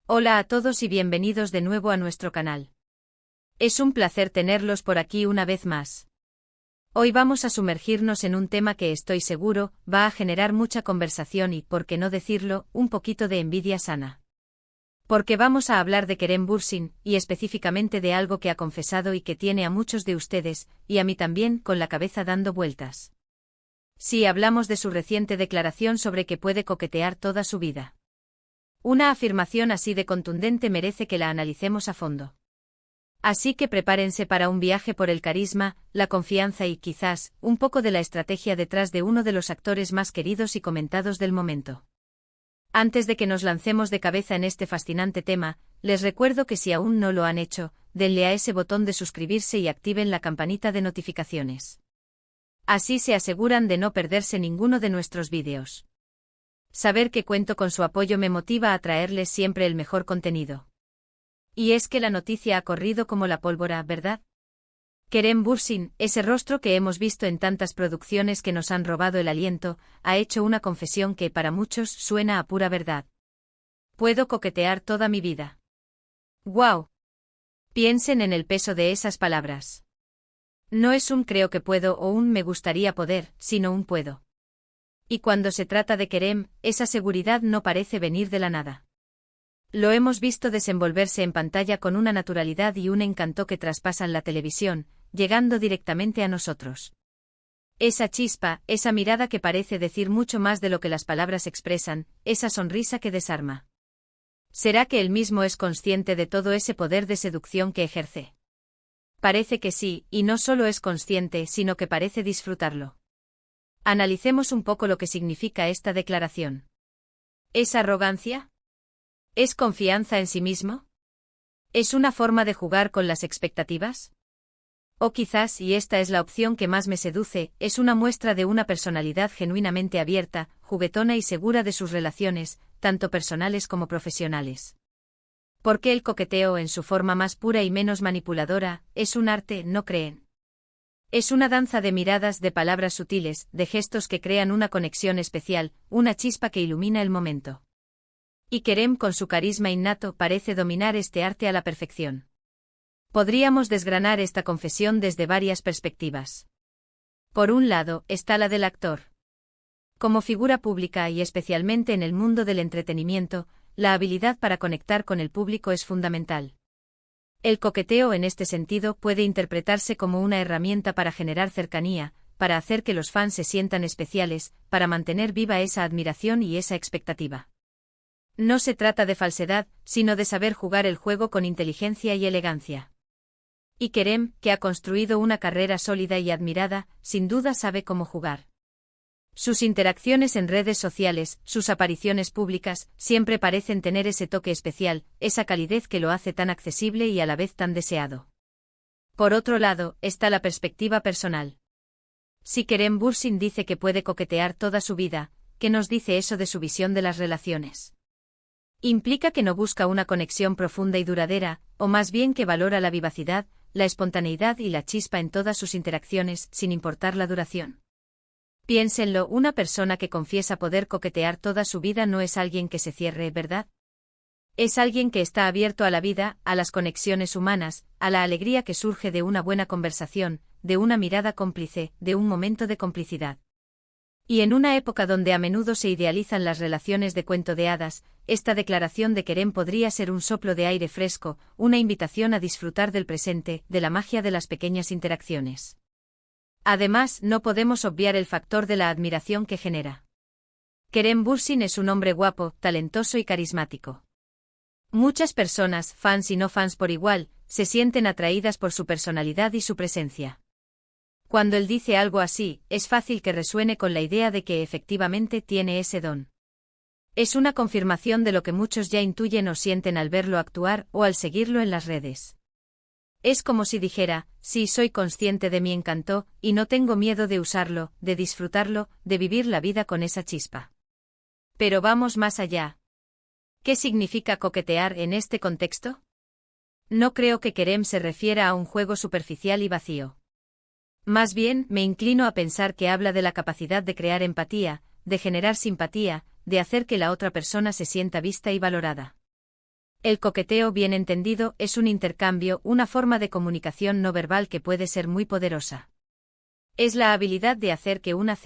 Hola a todos y bienvenidos de nuevo a nuestro canal. Es un placer tenerlos por aquí una vez más. Hoy vamos a sumergirnos en un tema que estoy seguro va a generar mucha conversación y, por qué no decirlo, un poquito de envidia sana. Porque vamos a hablar de Kerem Bürsin, y específicamente de algo que ha confesado y que tiene a muchos de ustedes, y a mí también, con la cabeza dando vueltas. Sí, hablamos de su reciente declaración sobre que puede coquetear toda su vida. Una afirmación así de contundente merece que la analicemos a fondo. Así que prepárense para un viaje por el carisma, la confianza y, quizás, un poco de la estrategia detrás de uno de los actores más queridos y comentados del momento. Antes de que nos lancemos de cabeza en este fascinante tema, les recuerdo que si aún no lo han hecho, denle a ese botón de suscribirse y activen la campanita de notificaciones. Así se aseguran de no perderse ninguno de nuestros vídeos. Saber que cuento con su apoyo me motiva a traerles siempre el mejor contenido. Y es que la noticia ha corrido como la pólvora, ¿verdad? Kerem Bürsin, ese rostro que hemos visto en tantas producciones que nos han robado el aliento, ha hecho una confesión que para muchos suena a pura verdad. Puedo coquetear toda mi vida. ¡Guau! Piensen en el peso de esas palabras. No es un creo que puedo o un me gustaría poder, sino un puedo. Y cuando se trata de Kerem, esa seguridad no parece venir de la nada. Lo hemos visto desenvolverse en pantalla con una naturalidad y un encanto que traspasan la televisión, llegando directamente a nosotros. Esa chispa, esa mirada que parece decir mucho más de lo que las palabras expresan, esa sonrisa que desarma. ¿Será que él mismo es consciente de todo ese poder de seducción que ejerce? Parece que sí, y no solo es consciente, sino que parece disfrutarlo. Analicemos un poco lo que significa esta declaración. ¿Es arrogancia? ¿Es confianza en sí mismo? ¿Es una forma de jugar con las expectativas? O quizás, y esta es la opción que más me seduce, es una muestra de una personalidad genuinamente abierta, juguetona y segura de sus relaciones, tanto personales como profesionales. Porque el coqueteo en su forma más pura y menos manipuladora, es un arte, ¿no creen? Es una danza de miradas, de palabras sutiles, de gestos que crean una conexión especial, una chispa que ilumina el momento. Y Kerem, con su carisma innato, parece dominar este arte a la perfección. Podríamos desgranar esta confesión desde varias perspectivas. Por un lado, está la del actor. Como figura pública y especialmente en el mundo del entretenimiento, la habilidad para conectar con el público es fundamental. El coqueteo en este sentido puede interpretarse como una herramienta para generar cercanía, para hacer que los fans se sientan especiales, para mantener viva esa admiración y esa expectativa. No se trata de falsedad, sino de saber jugar el juego con inteligencia y elegancia. Y Kerem, que ha construido una carrera sólida y admirada, sin duda sabe cómo jugar. Sus interacciones en redes sociales, sus apariciones públicas, siempre parecen tener ese toque especial, esa calidez que lo hace tan accesible y a la vez tan deseado. Por otro lado, está la perspectiva personal. Si Kerem Bürsin dice que puede coquetear toda su vida, ¿qué nos dice eso de su visión de las relaciones? ¿Implica que no busca una conexión profunda y duradera, o más bien que valora la vivacidad, la espontaneidad y la chispa en todas sus interacciones, sin importar la duración? Piénsenlo, una persona que confiesa poder coquetear toda su vida no es alguien que se cierre, ¿verdad? Es alguien que está abierto a la vida, a las conexiones humanas, a la alegría que surge de una buena conversación, de una mirada cómplice, de un momento de complicidad. Y en una época donde a menudo se idealizan las relaciones de cuento de hadas, esta declaración de Kerem podría ser un soplo de aire fresco, una invitación a disfrutar del presente, de la magia de las pequeñas interacciones. Además, no podemos obviar el factor de la admiración que genera. Kerem Bürsin es un hombre guapo, talentoso y carismático. Muchas personas, fans y no fans por igual, se sienten atraídas por su personalidad y su presencia. Cuando él dice algo así, es fácil que resuene con la idea de que efectivamente tiene ese don. Es una confirmación de lo que muchos ya intuyen o sienten al verlo actuar o al seguirlo en las redes. Es como si dijera, sí, soy consciente de mi encanto, y no tengo miedo de usarlo, de disfrutarlo, de vivir la vida con esa chispa. Pero vamos más allá. ¿Qué significa coquetear en este contexto? No creo que Kerem se refiera a un juego superficial y vacío. Más bien, me inclino a pensar que habla de la capacidad de crear empatía, de generar simpatía, de hacer que la otra persona se sienta vista y valorada. El coqueteo bien entendido es un intercambio, una forma de comunicación no verbal que puede ser muy poderosa. Es la habilidad de hacer que una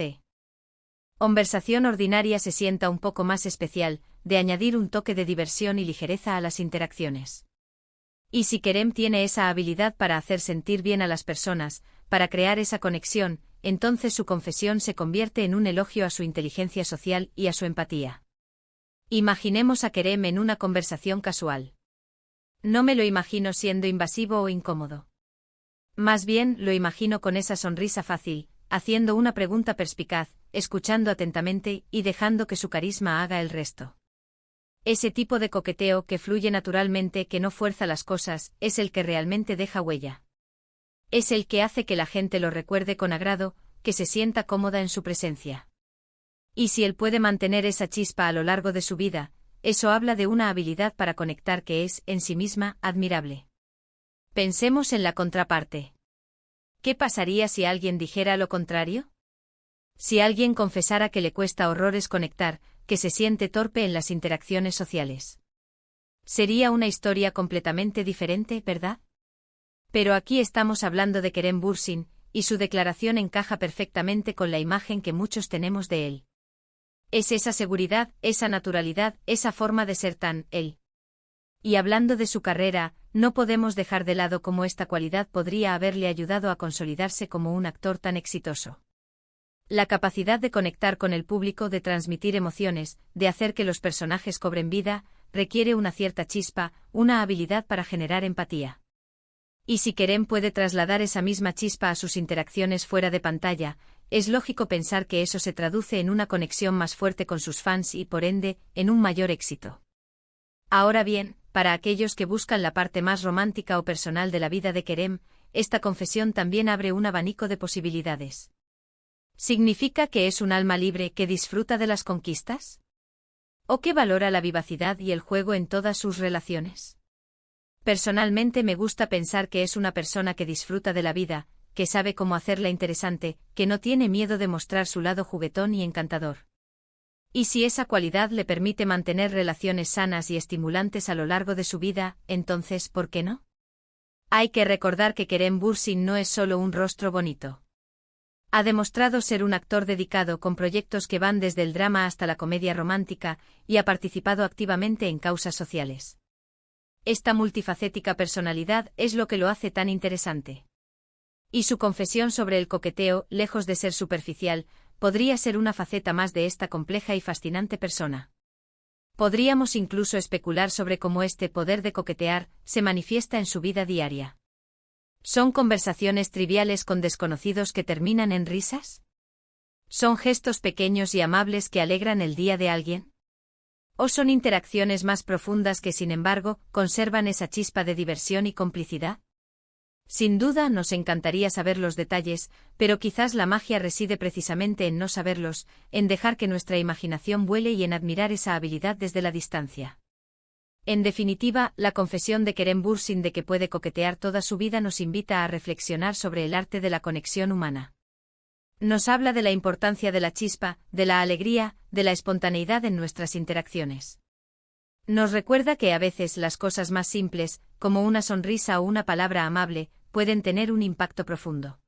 conversación ordinaria se sienta un poco más especial, de añadir un toque de diversión y ligereza a las interacciones. Y si Kerem tiene esa habilidad para hacer sentir bien a las personas, para crear esa conexión, entonces su confesión se convierte en un elogio a su inteligencia social y a su empatía. Imaginemos a Kerem en una conversación casual. No me lo imagino siendo invasivo o incómodo. Más bien, lo imagino con esa sonrisa fácil, haciendo una pregunta perspicaz, escuchando atentamente y dejando que su carisma haga el resto. Ese tipo de coqueteo que fluye naturalmente, que no fuerza las cosas, es el que realmente deja huella. Es el que hace que la gente lo recuerde con agrado, que se sienta cómoda en su presencia. Y si él puede mantener esa chispa a lo largo de su vida, eso habla de una habilidad para conectar que es, en sí misma, admirable. Pensemos en la contraparte. ¿Qué pasaría si alguien dijera lo contrario? Si alguien confesara que le cuesta horrores conectar, que se siente torpe en las interacciones sociales. Sería una historia completamente diferente, ¿verdad? Pero aquí estamos hablando de Kerem Bürsin, y su declaración encaja perfectamente con la imagen que muchos tenemos de él. Es esa seguridad, esa naturalidad, esa forma de ser tan él. Y hablando de su carrera, no podemos dejar de lado cómo esta cualidad podría haberle ayudado a consolidarse como un actor tan exitoso. La capacidad de conectar con el público, de transmitir emociones, de hacer que los personajes cobren vida, requiere una cierta chispa, una habilidad para generar empatía. Y si Kerem puede trasladar esa misma chispa a sus interacciones fuera de pantalla, es lógico pensar que eso se traduce en una conexión más fuerte con sus fans y, por ende, en un mayor éxito. Ahora bien, para aquellos que buscan la parte más romántica o personal de la vida de Kerem, esta confesión también abre un abanico de posibilidades. ¿Significa que es un alma libre que disfruta de las conquistas? ¿O que valora la vivacidad y el juego en todas sus relaciones? Personalmente me gusta pensar que es una persona que disfruta de la vida, que sabe cómo hacerla interesante, que no tiene miedo de mostrar su lado juguetón y encantador. Y si esa cualidad le permite mantener relaciones sanas y estimulantes a lo largo de su vida, entonces, ¿por qué no? Hay que recordar que Kerem Bürsin no es solo un rostro bonito. Ha demostrado ser un actor dedicado con proyectos que van desde el drama hasta la comedia romántica, y ha participado activamente en causas sociales. Esta multifacética personalidad es lo que lo hace tan interesante. Y su confesión sobre el coqueteo, lejos de ser superficial, podría ser una faceta más de esta compleja y fascinante persona. Podríamos incluso especular sobre cómo este poder de coquetear se manifiesta en su vida diaria. ¿Son conversaciones triviales con desconocidos que terminan en risas? ¿Son gestos pequeños y amables que alegran el día de alguien? ¿O son interacciones más profundas que, sin embargo, conservan esa chispa de diversión y complicidad? Sin duda nos encantaría saber los detalles, pero quizás la magia reside precisamente en no saberlos, en dejar que nuestra imaginación vuele y en admirar esa habilidad desde la distancia. En definitiva, la confesión de Kerem Bürsin de que puede coquetear toda su vida nos invita a reflexionar sobre el arte de la conexión humana. Nos habla de la importancia de la chispa, de la alegría, de la espontaneidad en nuestras interacciones. Nos recuerda que a veces las cosas más simples, como una sonrisa o una palabra amable, pueden tener un impacto profundo.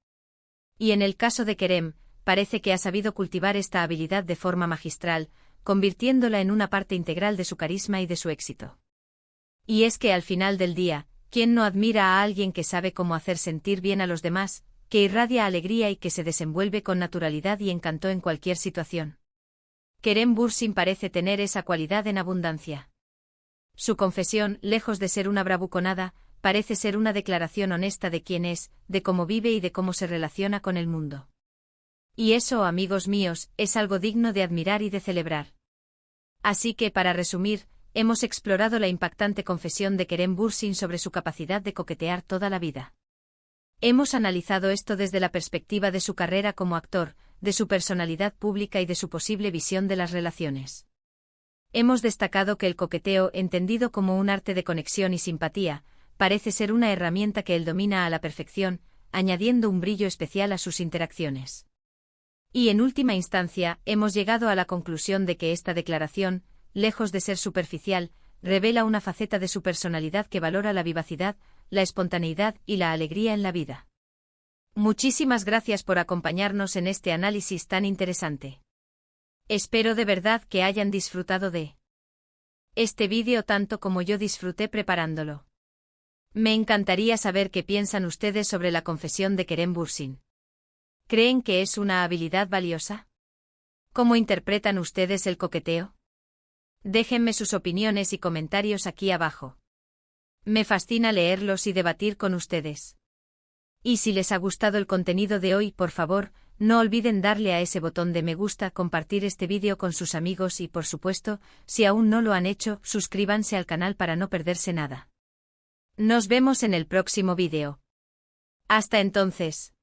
Y en el caso de Kerem, parece que ha sabido cultivar esta habilidad de forma magistral, convirtiéndola en una parte integral de su carisma y de su éxito. Y es que al final del día, ¿quién no admira a alguien que sabe cómo hacer sentir bien a los demás, que irradia alegría y que se desenvuelve con naturalidad y encanto en cualquier situación? Kerem Bürsin parece tener esa cualidad en abundancia. Su confesión, lejos de ser una bravuconada, parece ser una declaración honesta de quién es, de cómo vive y de cómo se relaciona con el mundo. Y eso, amigos míos, es algo digno de admirar y de celebrar. Así que, para resumir, hemos explorado la impactante confesión de Kerem Bürsin sobre su capacidad de coquetear toda la vida. Hemos analizado esto desde la perspectiva de su carrera como actor, de su personalidad pública y de su posible visión de las relaciones. Hemos destacado que el coqueteo, entendido como un arte de conexión y simpatía, parece ser una herramienta que él domina a la perfección, añadiendo un brillo especial a sus interacciones. Y en última instancia, hemos llegado a la conclusión de que esta declaración, lejos de ser superficial, revela una faceta de su personalidad que valora la vivacidad, la espontaneidad y la alegría en la vida. Muchísimas gracias por acompañarnos en este análisis tan interesante. Espero de verdad que hayan disfrutado de este vídeo tanto como yo disfruté preparándolo. Me encantaría saber qué piensan ustedes sobre la confesión de Kerem Bürsin. ¿Creen que es una habilidad valiosa? ¿Cómo interpretan ustedes el coqueteo? Déjenme sus opiniones y comentarios aquí abajo. Me fascina leerlos y debatir con ustedes. Y si les ha gustado el contenido de hoy, por favor, no olviden darle a ese botón de me gusta, compartir este vídeo con sus amigos y, por supuesto, si aún no lo han hecho, suscríbanse al canal para no perderse nada. Nos vemos en el próximo vídeo. Hasta entonces.